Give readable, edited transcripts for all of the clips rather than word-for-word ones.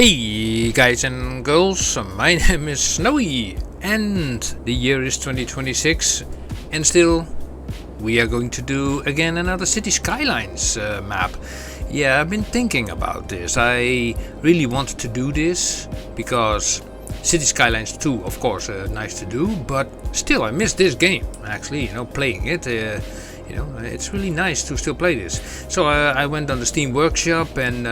Hey guys and girls, my name is Snowy and the year is 2026 and still we are going to do again another Cities Skylines map. Yeah, I've been thinking about this. I really wanted to do this because Cities Skylines 2 of course nice to do, but still I miss this game actually, playing it. It's really nice to still play this. So I went on the Steam Workshop and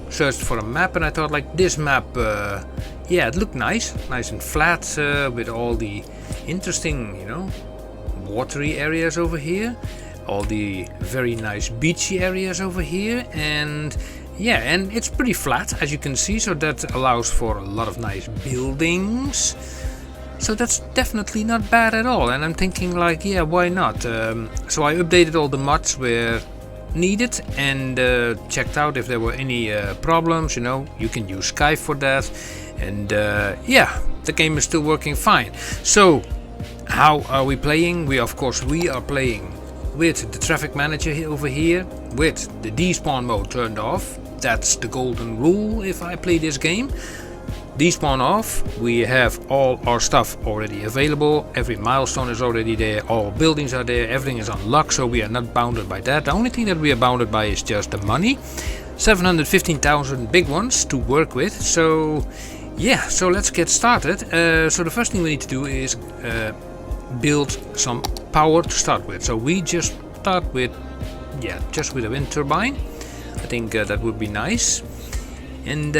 searched for a map, and I thought like this map, it looked nice and flat with all the interesting, watery areas over here, all the very nice beachy areas over here, and it's pretty flat as you can see, so that allows for a lot of nice buildings. So that's definitely not bad at all, and I'm thinking like, why not? So I updated all the mods where needed and checked out if there were any problems. You can use Sky for that, and the game is still working fine. So how are we playing? We are playing with the traffic manager over here, with the despawn mode turned off. That's the golden rule if I play this game. Despawn off, we have all our stuff already available, every milestone is already there, all buildings are there, everything is unlocked, so we are not bounded by that. The only thing that we are bounded by is just the money. 715,000 big ones to work with, so let's get started. So the first thing we need to do is build some power to start with. So we just start with, just with a wind turbine. I think that would be nice. And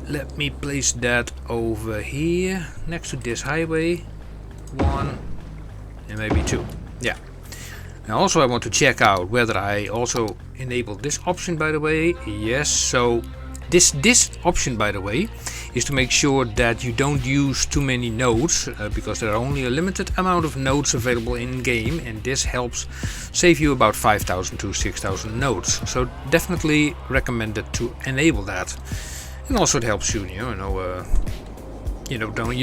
let me place that over here next to this highway. 1 and maybe 2. Yeah. Now also I want to check out whether I also enable this option, by the way. Yes, so this option, by the way, is to make sure that you don't use too many nodes, because there are only a limited amount of nodes available in game, and this helps save you about 5,000 to 6,000 nodes. So definitely recommended to enable that. And also it helps you, you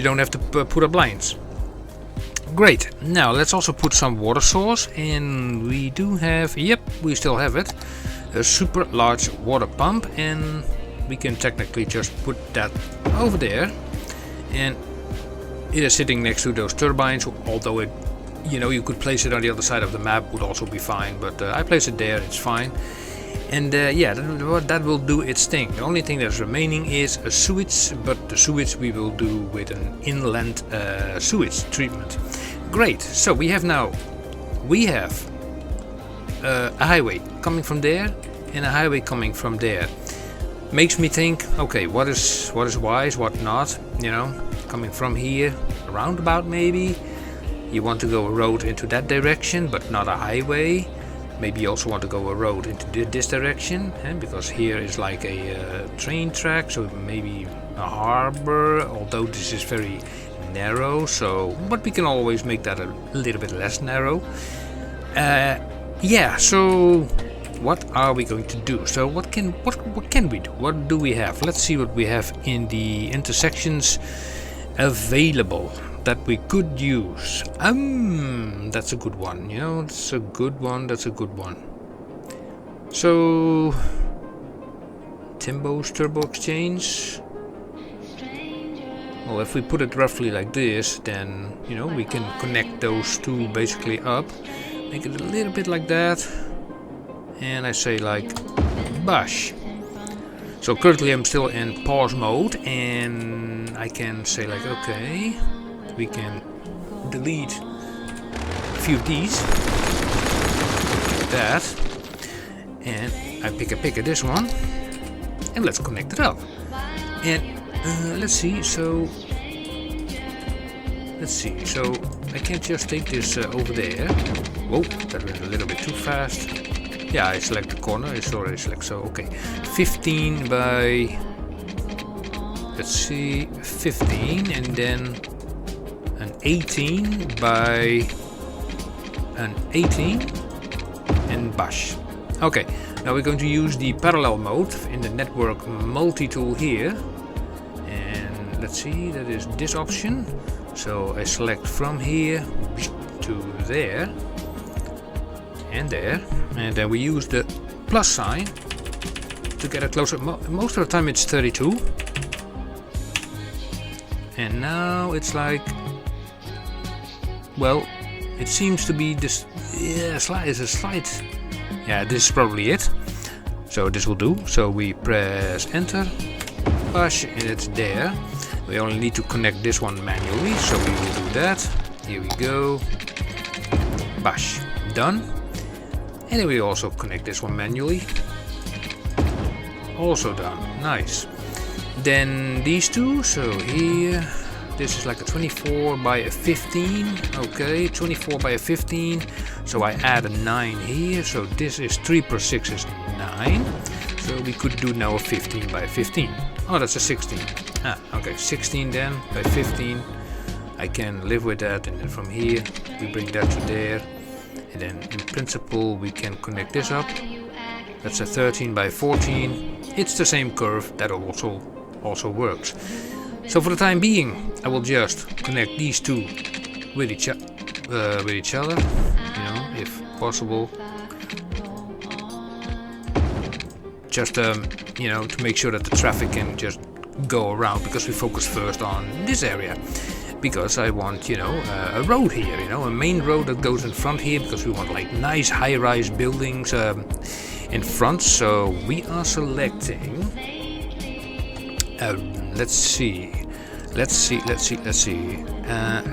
don't have to put up lines. Great. Now let's also put some water source, and we do have, we still have it, a super large water pump, and we can technically just put that over there, and it is sitting next to those turbines. Although it, you could place it on the other side of the map, would also be fine, but I place it there, it's fine. And that will do its thing. The only thing that's remaining is a sewage, but the sewage we will do with an inland sewage treatment. Great. So we have a highway coming from there and a highway coming from there. Makes me think, okay, what is wise, what not? Coming from here, a roundabout maybe. You want to go a road into that direction, but not a highway. Maybe you also want to go a road into this direction, because here is like a train track, so maybe a harbor, although this is very narrow, but we can always make that a little bit less narrow. So what are we going to do? So what can we do? What do we have? Let's see what we have in the intersections available that we could use. That's a good one. That's a good one. So Timbo's Turbo Exchange. Well, if we put it roughly like this, then we can connect those two basically up. Make it a little bit like that. And I say like bash. So currently I'm still in pause mode, and I can say like, okay, we can delete a few of these, like that, and I pick a this one, and let's connect it up. And let's see. So I can't just take this over there. Whoa, that went a little bit too fast. Yeah, I select the corner. It's already selected. So okay, 15 by, let's see, 15, and then an 18 by an 18 and bash. Okay, now we're going to use the parallel mode in the network multi-tool here, and let's see, that is this option. So I select from here to there and there, and then we use the plus sign to get a closer. Most of the time it's 32. And now it's like, well, it seems to be this. Yeah, is a slight. Yeah, this is probably it. So this will do. So we press enter, push, and it's there. We only need to connect this one manually, so we will do that. Here we go. Push, done. And then we also connect this one manually. Also done. Nice. Then these two, so here, this is like a 24 by a 15, okay, 24 by a 15, so I add a 9 here, so this is 3 per 6 is 9, so we could do now a 15 by a 15, oh that's a 16, okay, 16 then by 15, I can live with that, and then from here, we bring that to there, and then in principle we can connect this up, that's a 13 by 14, it's the same curve, that also works. So for the time being, I will just connect these two with each other, you know, if possible. Just you know, to make sure that the traffic can just go around, because we focus first on this area. Because I want, you know, a road here, you know, a main road that goes in front here, because we want like nice high-rise buildings in front. So we are selecting. Let's see. A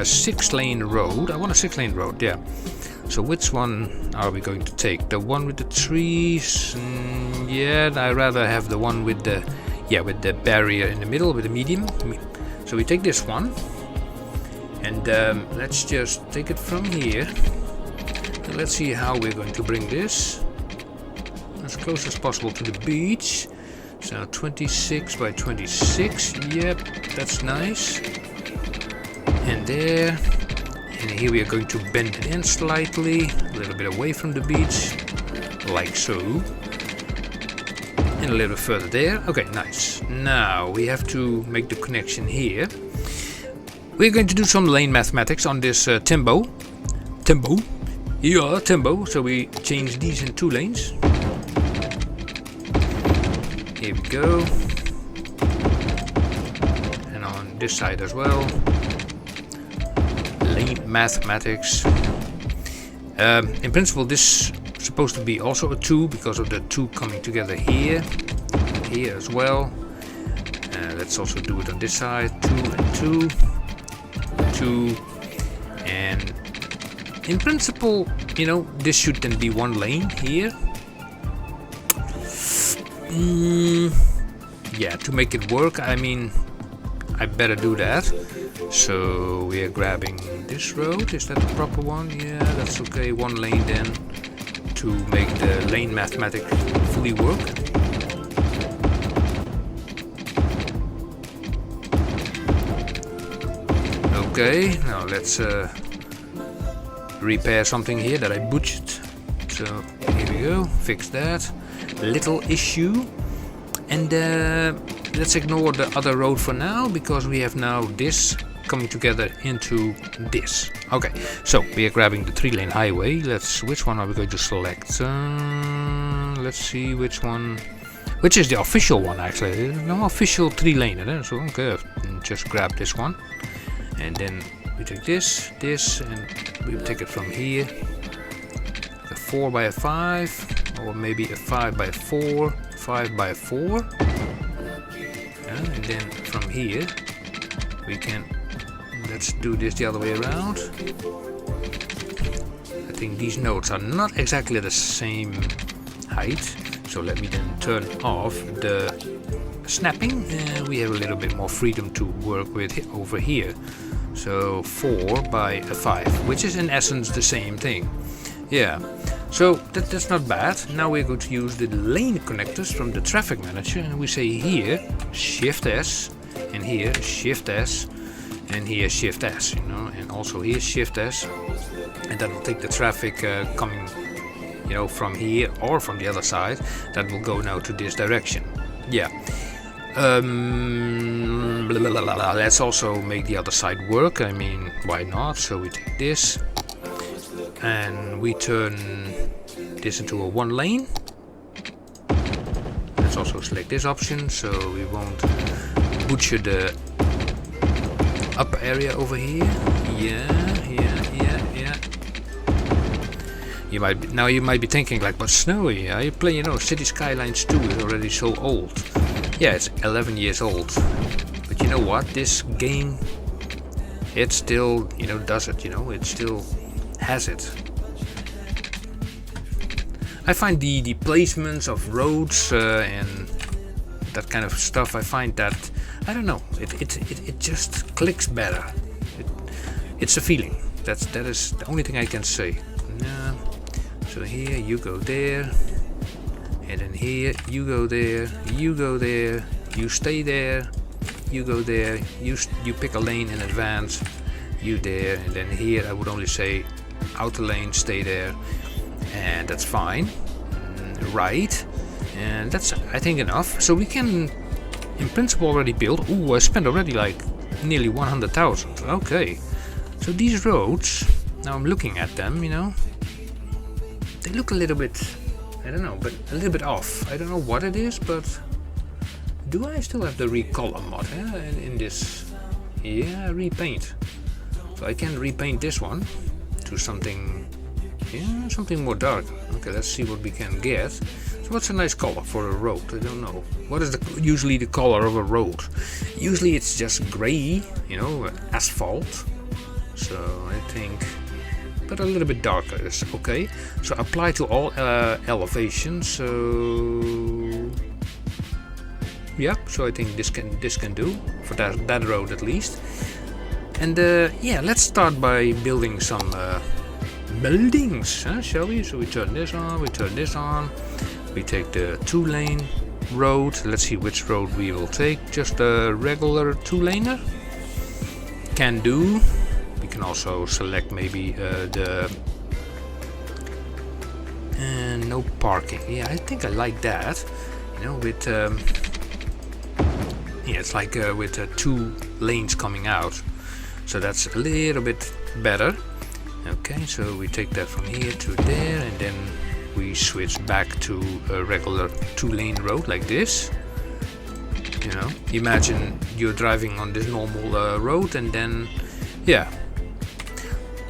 6-lane road. I want a 6-lane road, yeah. So which one are we going to take? The one with the trees? Yeah, I rather have the one with the barrier in the middle, with the medium. So we take this one, and let's just take it from here. And let's see how we're going to bring this as close as possible to the beach. So 26 by 26, yep, that's nice. And there, and here we are going to bend it in slightly, a little bit away from the beach, like so. And a little further there, okay, nice. Now we have to make the connection here. We're going to do some lane mathematics on this Timbo. Yeah, Timbo, so we change these in 2 lanes. Here we go, and on this side as well, lane mathematics. In principle this is supposed to be also a 2 because of the 2 coming together here as well. Let's also do it on this side, 2 and 2, 2, and in principle, you know, this should then be 1 lane here. Yeah, to make it work, I mean, I better do that. So we are grabbing this road. Is that the proper one? Yeah, that's okay. 1 lane then, to make the lane mathematics fully work. Okay, now let's repair something here that I butchered. So here we go, fix that little issue, and let's ignore the other road for now, because we have now this coming together into this. Okay, so we are grabbing the 3-lane highway. Which one are we going to select? Let's see which one, which is the official one actually. There's no official 3-lane, so okay, just grab this one, and then we take this, and we take it from here. A 4 by a 5. Or maybe a 5 by 4, 5 by 4, and then from here we can, let's do this the other way around. I think these nodes are not exactly the same height, so let me then turn off the snapping. We have a little bit more freedom to work with over here. So 4 by a 5, which is in essence the same thing. Yeah. So that's not bad. Now we're going to use the lane connectors from the traffic manager, and we say here Shift S, and here Shift S, and here Shift S, you know, and also here Shift S, and that will take the traffic coming, you know, from here or from the other side. That will go now to this direction. Yeah. Let's also make the other side work. I mean, why not? So we take this, and we turn this into a 1 lane. let's also select this option so we won't butcher the upper area over here. Yeah. You might be thinking like, but Snowy, you play, you know, Cities Skylines 2 is already so old. Yeah, it's 11 years old. But you know what? This game, it still, you know, does it. You know, it still has it. I find the placements of roads and that kind of stuff, I find that, I don't know, it just clicks better. It's a feeling. That is the only thing I can say. So here you go there, and then here you go there, you go there, you stay there, you go there, you pick a lane in advance, you there, and then here I would only say outer lane, stay there, and that's fine. Right, and that's, I think, enough. So we can in principle already build. Ooh, I spent already like nearly 100,000. Okay, so these roads, now I'm looking at them, you know, they look a little bit, I don't know, but a little bit off. I don't know what it is, but do I still have the recolor mod in this? Yeah, repaint. So I can repaint this one to something, yeah, something more dark. Okay, let's see what we can get. So what's a nice color for a road? I don't know. What is usually the color of a road? Usually it's just gray, you know, asphalt. So I think, but a little bit darker is okay. So apply to all elevations. So yeah, so I think this can do for that road at least. And yeah, let's start by building some buildings, shall we? So we turn this on, we turn this on, we take the 2-lane road. Let's see which road we will take. Just a regular 2-laner can do. We can also select maybe the no parking. Yeah, I think I like that, you know, with yeah, it's like with 2 lanes coming out, so that's a little bit better. Okay, so we take that from here to there, and then we switch back to a regular 2-lane road like this. You know, imagine you're driving on this normal road, and then, yeah.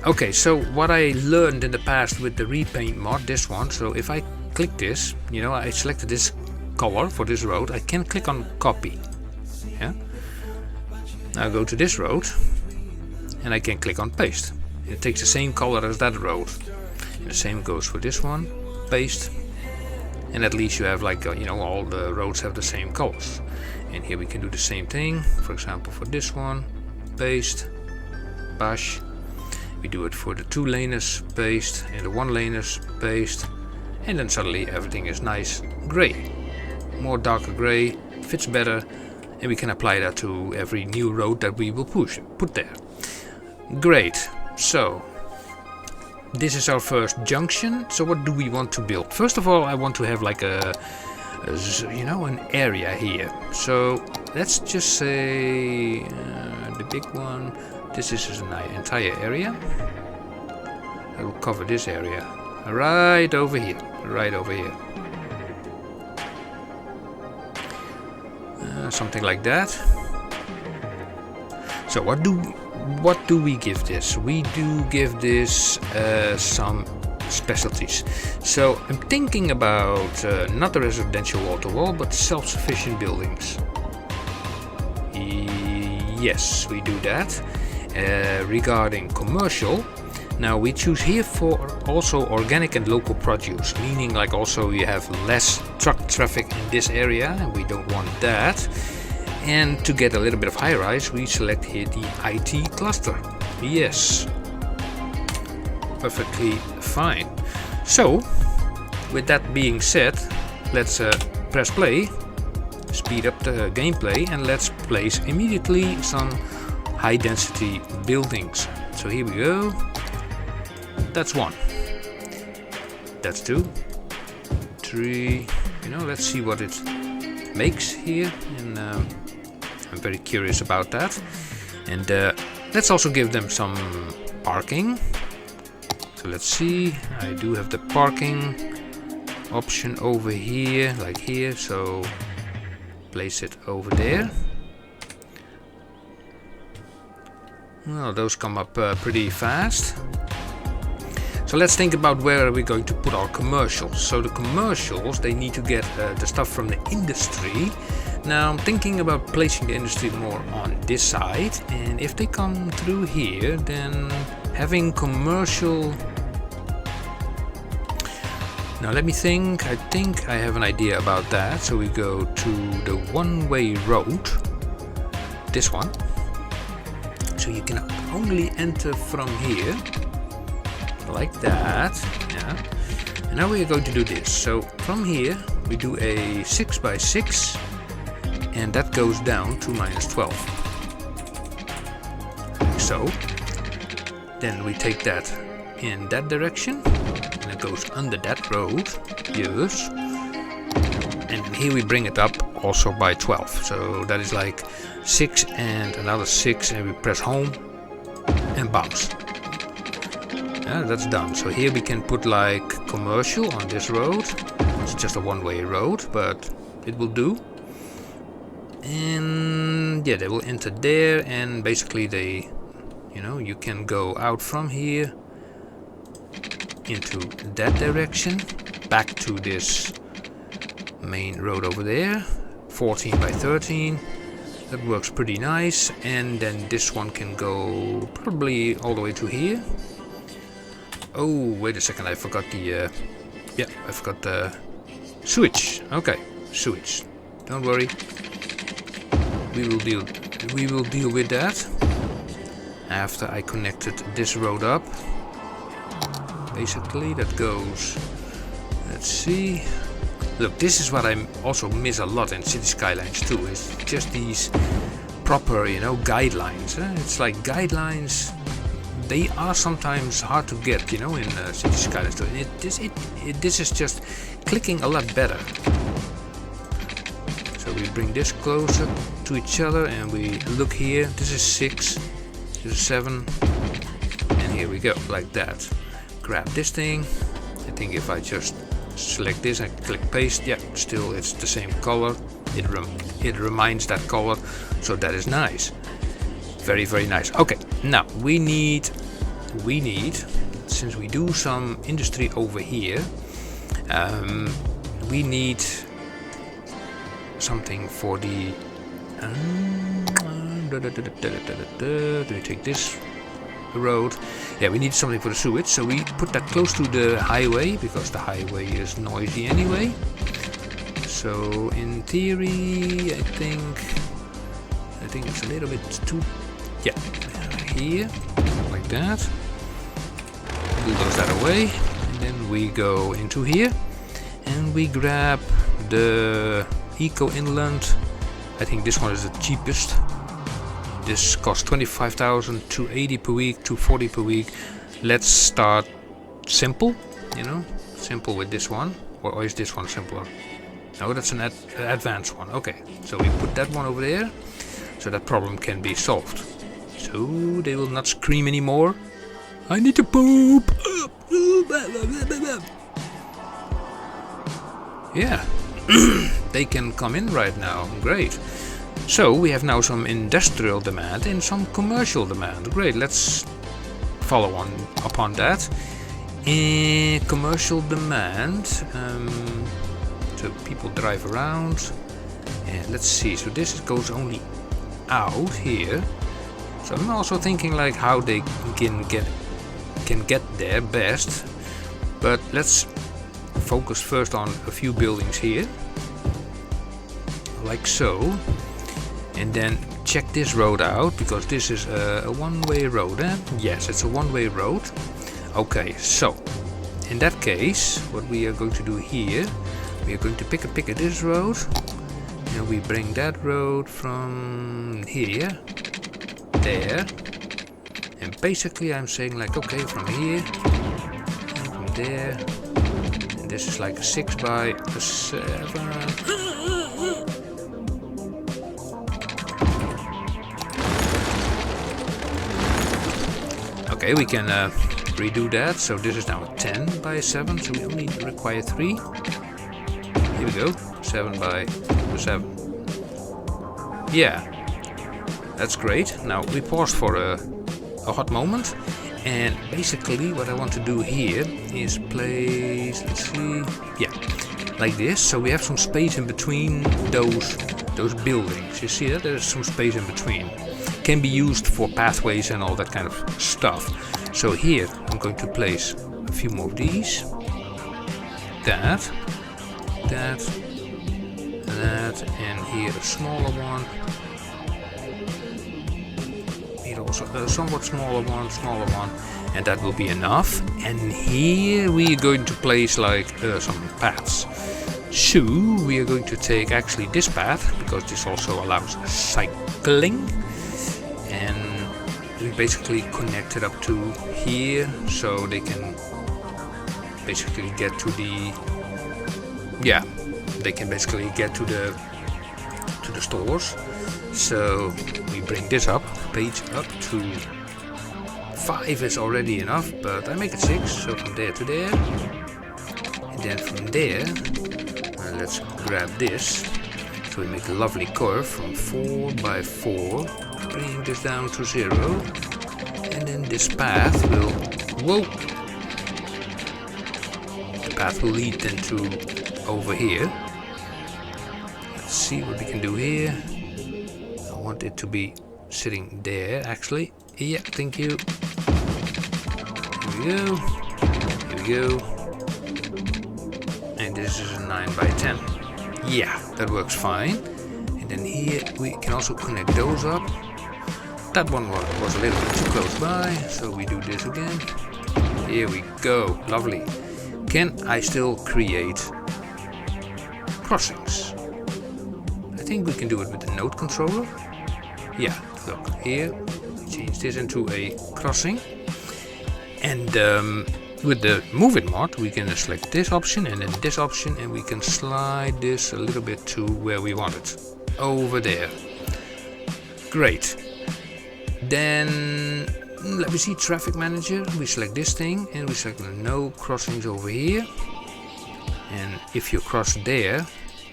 Okay, so what I learned in the past with the repaint mod, this one, so if I click this, you know, I selected this color for this road, I can click on copy. Yeah. Now go to this road, and I can click on paste. It takes the same color as that road. And the same goes for this one. Paste, and at least you have like you know, all the roads have the same colors. And here we can do the same thing. For example, for this one, paste, bash. We do it for the 2-laners, paste, and the 1-laners, paste, and then suddenly everything is nice gray, more darker gray, fits better, and we can apply that to every new road that we will put there. Great. So this is our first junction. So what do we want to build? First of all, I want to have like a you know, an area here. So let's just say the big one. This is an entire area. I will cover this area right over here. Right over here. Something like that. So what do we give this? We do give this some specialties. So I'm thinking about not a residential wall-to-wall, but self-sufficient buildings. Yes, we do that. Regarding commercial, now we choose here for also organic and local produce, meaning like also you have less truck traffic in this area, and we don't want that. And to get a little bit of high rise, we select here the IT cluster. Yes, perfectly fine. So with that being said, let's press play, speed up the gameplay, and let's place immediately some high density buildings. So here we go. That's 1. That's 2. 3. You know, let's see what it makes here, and I'm very curious about that. And let's also give them some parking. So let's see. I do have the parking. option over here, like here, so place it over there. Well, those come up pretty fast. So let's think about where are we going to put our commercials. So the commercials, they need to get the stuff from the industry. Now I'm thinking about placing the industry more on this side, and if they come through here, then having commercial. Now let me think. I think I have an idea about that. So we go to the one-way road, this one. So you can only enter from here, like that. Yeah. And now we are going to do this. So from here we do a 6x6, and that goes down to -12. Like so. Then we take that in that direction, and it goes under that road. Yes. And here we bring it up also by 12. So that is like 6 and another 6, and we press home and bounce. Yeah, that's done. So here we can put like commercial on this road. It's just a one-way road, but it will do. And yeah, they will enter there, and basically they, you know, you can go out from here into that direction, back to this main road over there, 14 by 13. That works pretty nice. And then this one can go probably all the way to here. Oh, wait a second, I forgot the I forgot the switch. Okay, switch. Don't worry. We will deal with that after I connected this road up. Basically that goes, let's see. Look, this is what I also miss a lot in Cities Skylines too, is just these proper, you know, guidelines. It's like guidelines, they are sometimes hard to get, you know, in Cities Skylines too. And this is just clicking a lot better. So we bring this closer to each other, and we look here. This is 6, this is 7, and here we go, like that. Grab this thing. I think if I just select this and click paste, yeah, still it's the same color. It reminds that color, so that is nice. Very, very nice. Okay, now we need, since we do some industry over here, we need something for the. Do we take this road? Yeah, we need something for the sewage, so we put that close to the highway because the highway is noisy anyway. So in theory, I think it's a little bit too. Yeah, here, like that. Bulldoze that away, and then we go into here, and we grab the Eco Inland. I think this one is the cheapest. This costs 25,000, 280 per week, 240 per week. Let's start simple, you know, simple with this one. Or is this one simpler? No, that's an advanced one. Okay, so we put that one over there, so that problem can be solved. So they will not scream anymore. I need to poop. Yeah, they can come in right now. Great. So we have now some industrial demand and some commercial demand. Great, let's follow on upon that. Commercial demand, so people drive around, and let's see, so this goes only out here. So I'm also thinking like how they can get there best, but let's focus first on a few buildings here, like so. And then check this road out, because this is a one-way road, eh? Yes, it's a one-way road. Okay, so in that case, what we are going to do here, we are going to pick at this road, and we bring that road from here, there, and basically I'm saying like, okay, from here, and from there, and this is like a 6 by 7. Okay, we can redo that. So this is now a 10 by 7, so we only require 3. Here we go. 7 by 7. Yeah, that's great. Now we pause for a hot moment, and basically what I want to do here is place, let's see, yeah, like this. So we have some space in between those buildings. You see that? There's some space in between. Can be used for pathways and all that kind of stuff. So here I'm going to place a few more of these. That, and here a smaller one. Here also a somewhat smaller one, and that will be enough. And here we are going to place like some paths. So we are going to take actually this path, because this also allows cycling, and we basically connect it up to here, so they can basically get to the, yeah, they can basically get to the stores. So we bring this up, page up to 5 is already enough, but I make it 6, so from there to there, and then from there, let's grab this. So we make a lovely curve from 4 by 4, bring this down to 0, and then this path will, whoa, the path will lead then to over here. Let's see what we can do here. I want it to be sitting there actually. Yeah, thank you. Here we go. And this is a 9 by 10. Yeah, that works fine. And then here we can also connect those up. That one was a little bit too close by, so we do this again. Here we go, lovely. Can I still create crossings? I think we can do it with the node controller. Yeah, look, here, change this into a crossing. And with the move it mod, we can select this option and then this option, and we can slide this a little bit to where we want it. Over there. Great. Then, let me see, traffic manager. We select this thing and we select no crossings over here. And if you cross there,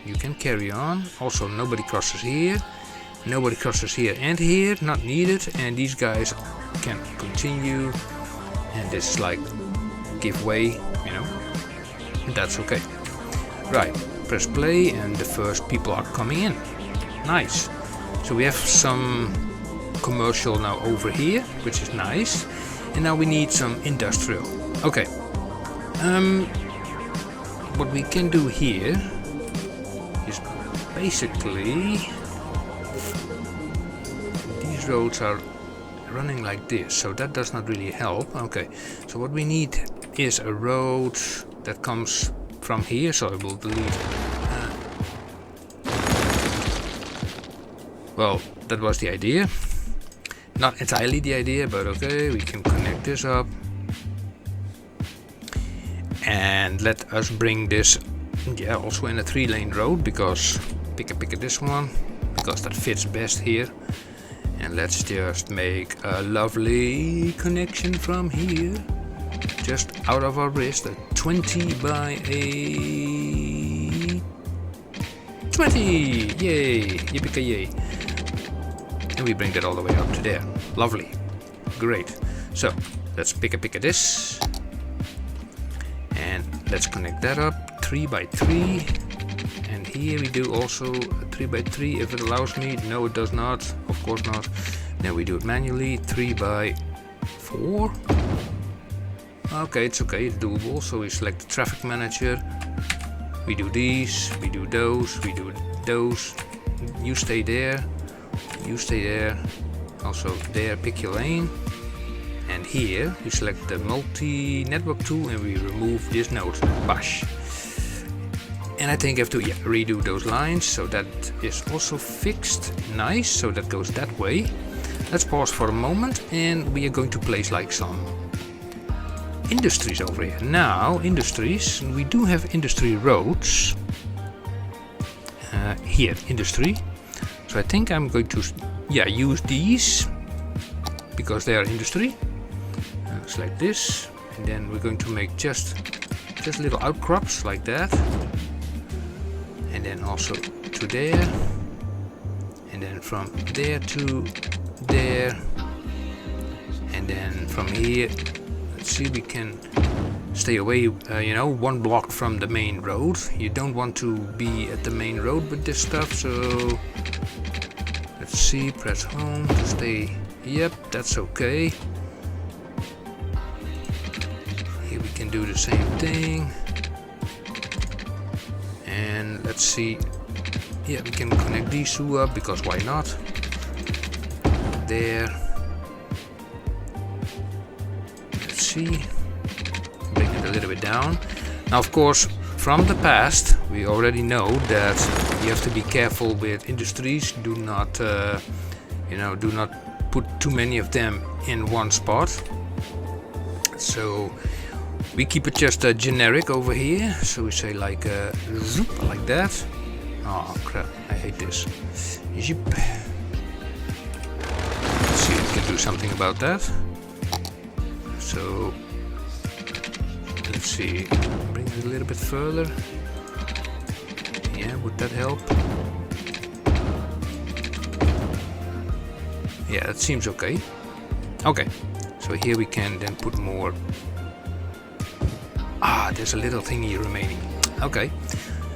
you can carry on. Also, nobody crosses here. Nobody crosses here and here, not needed. And these guys can continue. And this is like give way, you know, and that's okay. Right, press play and the first people are coming in. Nice. So we have some commercial now over here, which is nice. And now we need some industrial. Okay. What we can do here is basically these roads are running like this, so that does not really help. Okay, so what we need is a road that comes from here, so I will delete. Well, that was the idea. Not entirely the idea, but okay, we can connect this up. And let us bring this, yeah, also in a 3-lane road, because pick this one, because that fits best here. And let's just make a lovely connection from here, just out of our wrist, a 20 by a 20, yay, yippee-ki-yay. And we bring that all the way up to there, lovely, great. So let's pick a this, and let's connect that up, 3 by 3. And here we do also a 3 by 3 if it allows me. No, it does not, of course not. Then we do it manually, 3 by 4. Okay, it's okay, it's doable. So we select the traffic manager. We do these, we do those, we do those. You stay there, you stay there. Also there, pick your lane. And here we select the multi-network tool and we remove this node, bash. And I think I have to redo those lines, so that is also fixed. Nice, so that goes that way. Let's pause for a moment, and we are going to place like some industries over here. Now, industries, we do have industry roads. Here, industry. So I think I'm going to use these, because they are industry. Select this, and then we're going to make just little outcrops like that. and then also to there, and then from there to there, and then from here, let's see, we can stay away, you know, 1 block from the main road. You don't want to be at the main road with this stuff, so let's see, press home to stay. Yep, that's okay. Here we can do the same thing. And let's see, yeah, we can connect these two up, because why not? There. Let's see, bring it a little bit down. Now, of course, from the past, we already know that you have to be careful with industries. Do not, you know, do not put too many of them in one spot. So we keep it just generic over here. So we say like zoop, like that. Oh crap, I hate this. Zoop. Let's see if we can do something about that. So let's see, bring it a little bit further. Yeah, would that help? Yeah, that seems okay. Okay, so here we can then put more. Ah, there's a little thingy remaining. Okay,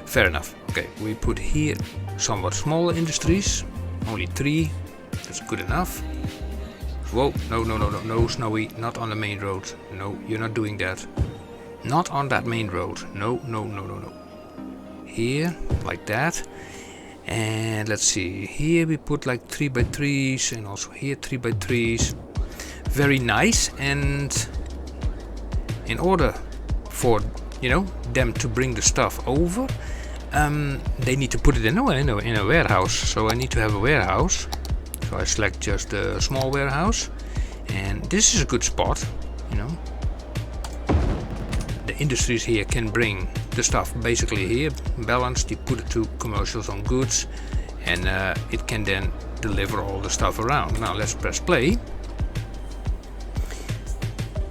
fair enough. Okay, we put here somewhat smaller industries, only 3. That's good enough. Whoa, no, Snowy, not on the main road. No, you're not doing that. Not on that main road. No. Here, like that. And let's see, here we put like 3x3s, and also here 3x3s. Very nice. And in order for, you know, them to bring the stuff over, they need to put it in a warehouse. So I need to have a warehouse. So I select just a small warehouse, and this is a good spot, you know. The industries here can bring the stuff basically here, balanced. You put it to commercials on goods, and it can then deliver all the stuff around. Now let's press play.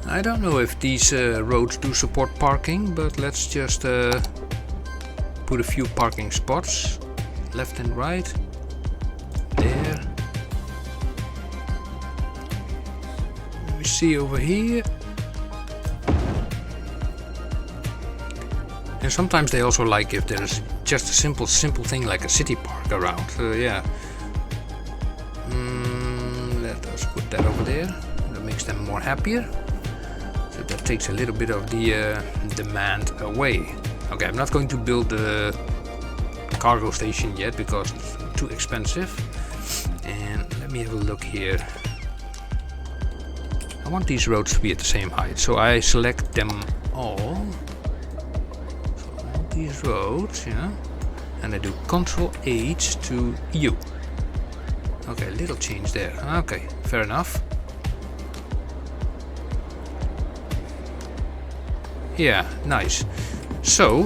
I don't know if these roads do support parking, but let's just put a few parking spots left and right. There. Let me see over here. And sometimes they also like if there's just a simple thing like a city park around. Yeah. Let us put that over there. That makes them more happier. So that takes a little bit of the demand away. Okay, I'm not going to build the cargo station yet because it's too expensive. And let me have a look here. I want these roads to be at the same height, so I select them all. These roads, yeah, and I do Control H to U. Okay, a little change there. Okay, fair enough. Yeah, nice. So,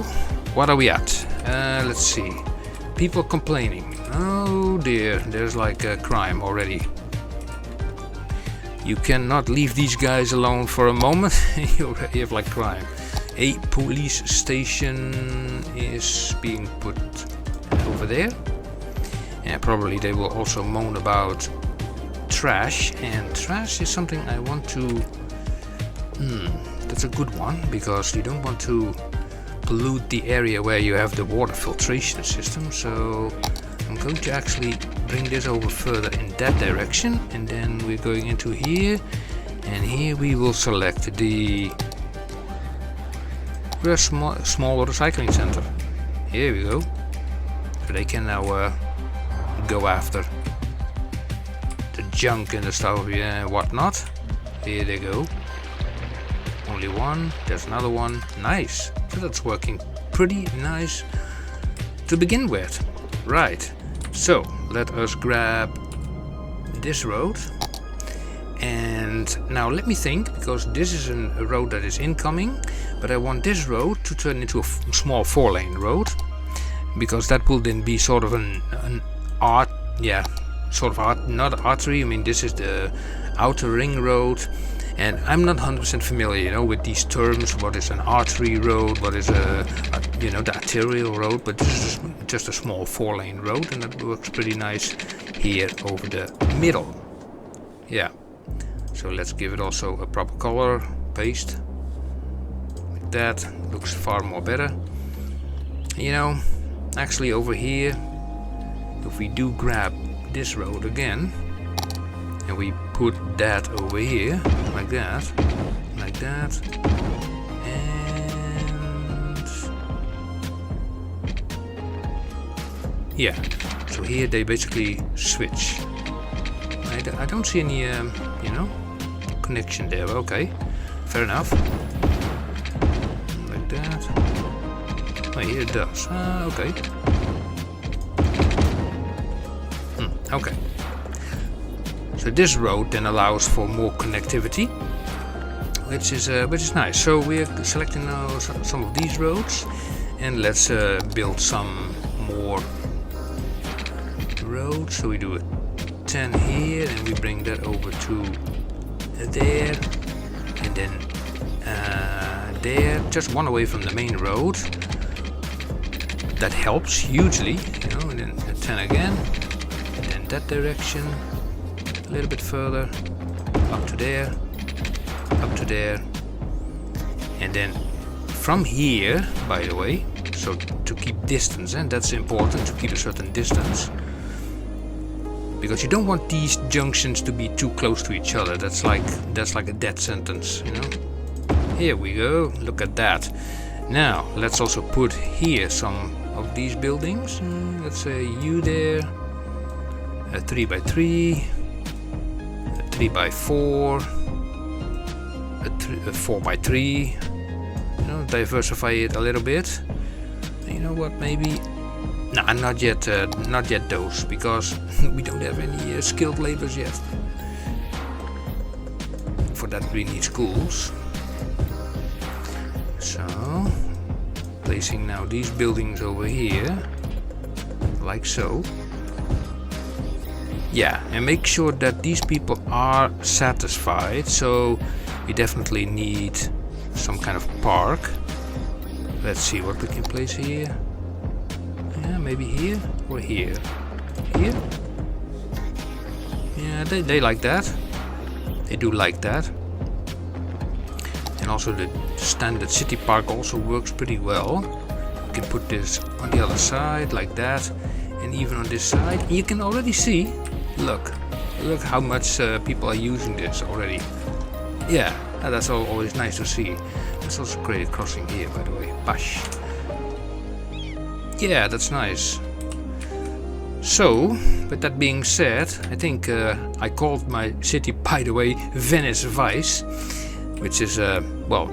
what are we at? Let's see. People complaining. Oh dear, there's like a crime already. You cannot leave these guys alone for a moment. You already have like crime. A police station is being put over there, and probably they will also moan about trash, and trash is something I want to that's a good one, because you don't want to pollute the area where you have the water filtration system. So I'm going to actually bring this over further in that direction, and then we're going into here, and here we will select the small recycling center. Here we go. So they can now go after the junk and the stuff and whatnot. Here they go. Only one. There's another one. Nice. So that's working pretty nice to begin with. Right. So let us grab this road. And now let me think, because this is a road that is incoming, but I want this road to turn into a small 4-lane road, because that will then be sort of an art, yeah, sort of art, not artery. I mean, this is the outer ring road, and I'm not 100% familiar, you know, with these terms. What is an artery road? What is a you know, the arterial road, but this is just a small 4-lane road, and that works pretty nice here over the middle. Yeah, so let's give it also a proper color. Paste like that. Looks far more better. You know, actually over here, if we do grab this road again and we put that over here like that, and yeah, so here they basically switch. I don't see any you know, connection there. Okay, fair enough. Like that. Oh, here it does. Okay. Okay. So this road then allows for more connectivity, which is nice. So we're selecting now some of these roads, and let's build some more roads. So we do a 10 here, and we bring that over to there, and then there, just one away from the main road. That helps hugely, you know. And then a 10 again, and then that direction, a little bit further, up to there, and then from here, by the way, so to keep distance, and that's important, to keep a certain distance, because you don't want these junctions to be too close to each other. That's like a dead sentence, you know. Here we go, look at that. Now let's also put here some of these buildings. Let's say you there, a 3x3, a 3x4, a 4x3. You know, diversify it a little bit. You know what? Maybe. Nah, not yet those, because we don't have any skilled laborers yet. For that we need schools. So, placing now these buildings over here, like so. Yeah, and make sure that these people are satisfied. So we definitely need some kind of park. Let's see what we can place here. Yeah, maybe here or here. Here? Yeah, they like that. They do like that. And also the standard city park also works pretty well. You can put this on the other side like that, and even on this side. And you can already see, look how much people are using this already. Yeah, that's always nice to see. Let's also create a crossing here, by the way. Bash. Yeah, that's nice. So, with that being said, I think I called my city, by the way, Venice Vice, which is well,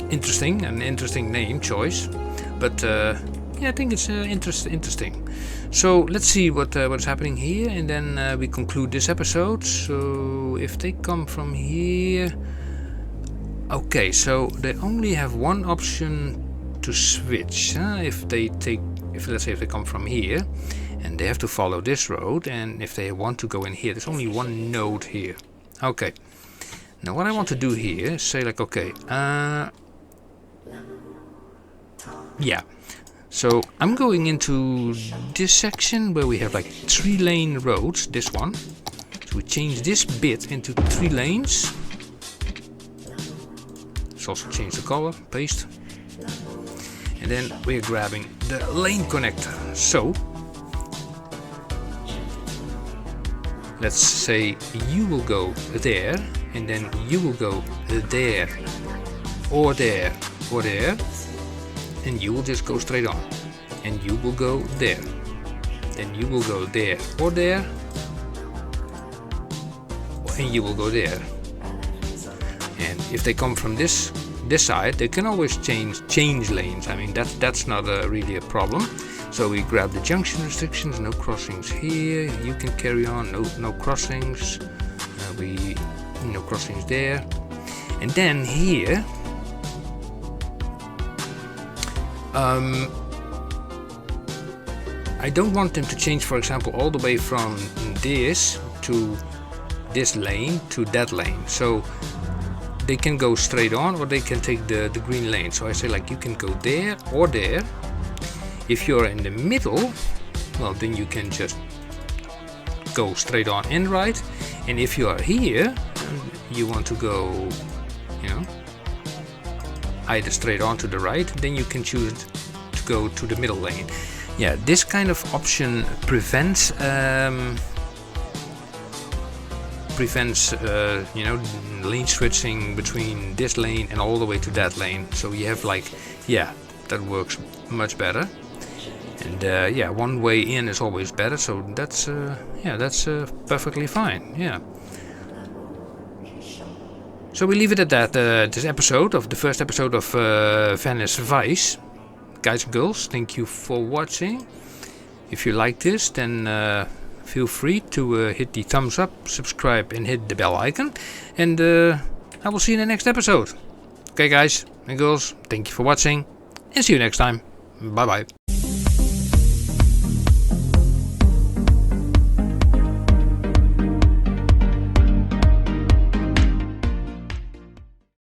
interesting, an interesting name choice. But yeah, I think it's interesting. So let's see what's happening here, and then we conclude this episode. So if they come from here, okay. So they only have one option to switch. If let's say if they come from here, and they have to follow this road, and if they want to go in here, there's only one node here. Okay. Now what I want to do here is say like, okay, yeah. So I'm going into this section where we have like 3-lane roads, this one. So we change this bit into 3 lanes. Let's also change the color, paste. And then we're grabbing the lane connector. So let's say you will go there, and then you will go there, or there, or there. And you will just go straight on, and you will go there, then you will go there or there, and you will go there. And if they come from this side, they can always change lanes. I mean, that's not really a problem. So we grab the junction restrictions, no crossings here. You can carry on, no crossings. No crossings there. And then here. I don't want them to change, for example, all the way from this to this lane to that lane. So they can go straight on or they can take the green lane. So I say like you can go there or there. If you're in the middle, well, then you can just go straight on and right. And if you are here, you want to go, you know, either straight on to the right, then you can choose to go to the middle lane. Yeah, this kind of option prevents you know, lane switching between this lane and all the way to that lane. So you have like, yeah, that works much better. And yeah, one way in is always better. So that's yeah, that's perfectly fine. Yeah. So we leave it at that. This episode of the first episode of Venice Vice. Guys and girls, thank you for watching. If you like this, then feel free to hit the thumbs up, subscribe and hit the bell icon. And I will see you in the next episode. Okay guys and girls, thank you for watching and see you next time. Bye bye.